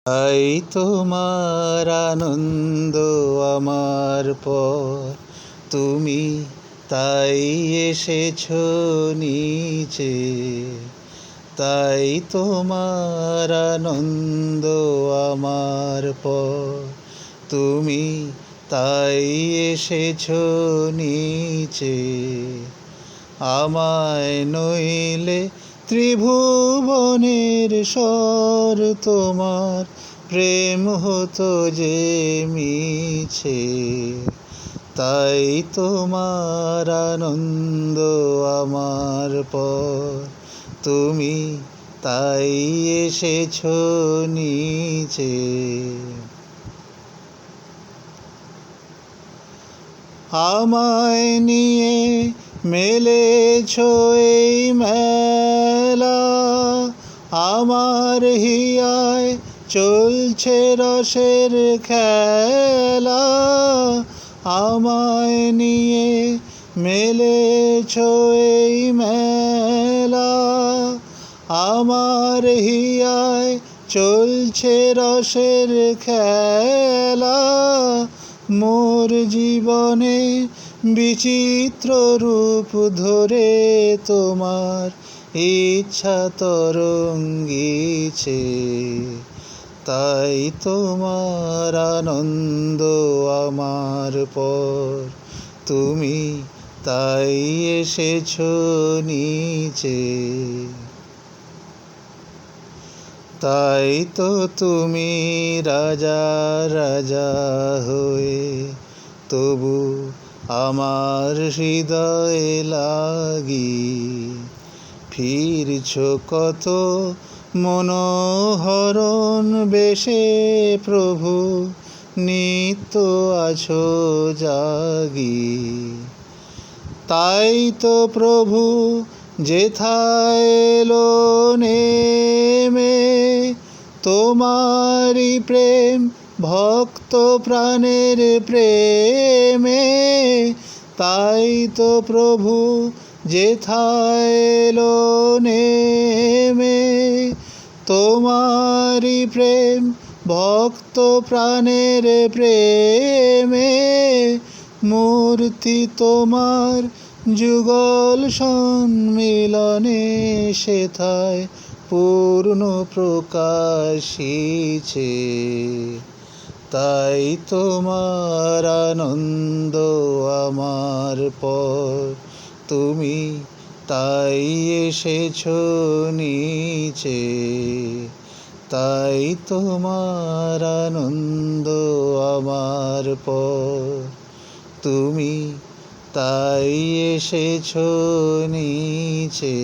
তাই তোমার আনন্দ আমার পর, তুমি তাই এসেছো নিচে। তাই তোমার আনন্দ আমার পর, তুমি তাই এসেছো নিচে। আমায় নইলে ত্রিভুবনের স্বর, তোমার প্রেম হতো যে মিছে। তাই তোমার আনন্দ আমার পর, তুমি তাই এসেছো নিচে। আমায় নিয়ে মেলেছো এই মেলা, আমার হিয়ায় চলছে রসের খেলা। আমায় নিয়ে মেলেছো এই মেলা, আমার হিয়ায় চলছে রসের খেলা। মোর জীবনে বিচিত্র রূপ ধরে তোমার ইচ্ছা তরঙ্গিছে। তাই তোমার আনন্দ আমার পর, তুমি তাই এসেছো নিচে। তাই তো তুমি রাজা রাজা হয়ে, তবু আমার হৃদয়ে লাগি ফিরছো কত মনোহরণ বেশে। প্রভু নিত্য আছো জাগি। তাই তো প্রভু যেথায় এলো নেমে, তোমারি প্রেম ভক্ত প্রাণের প্রেমে। তাই তো প্রভু যেথায় এলো নেমে, তোমারি প্রেম ভক্ত প্রাণের প্রেমে। মূর্তি তোমার যুগল সম্মিলনে, সেথায় পূর্ণ প্রকাশিছে। তাই তোমার আনন্দ আমার পর, তুমি তাই এসেছো নিচে। তাই তোমার আনন্দ আমার পর, তুমি তাই এসেছো নিচে।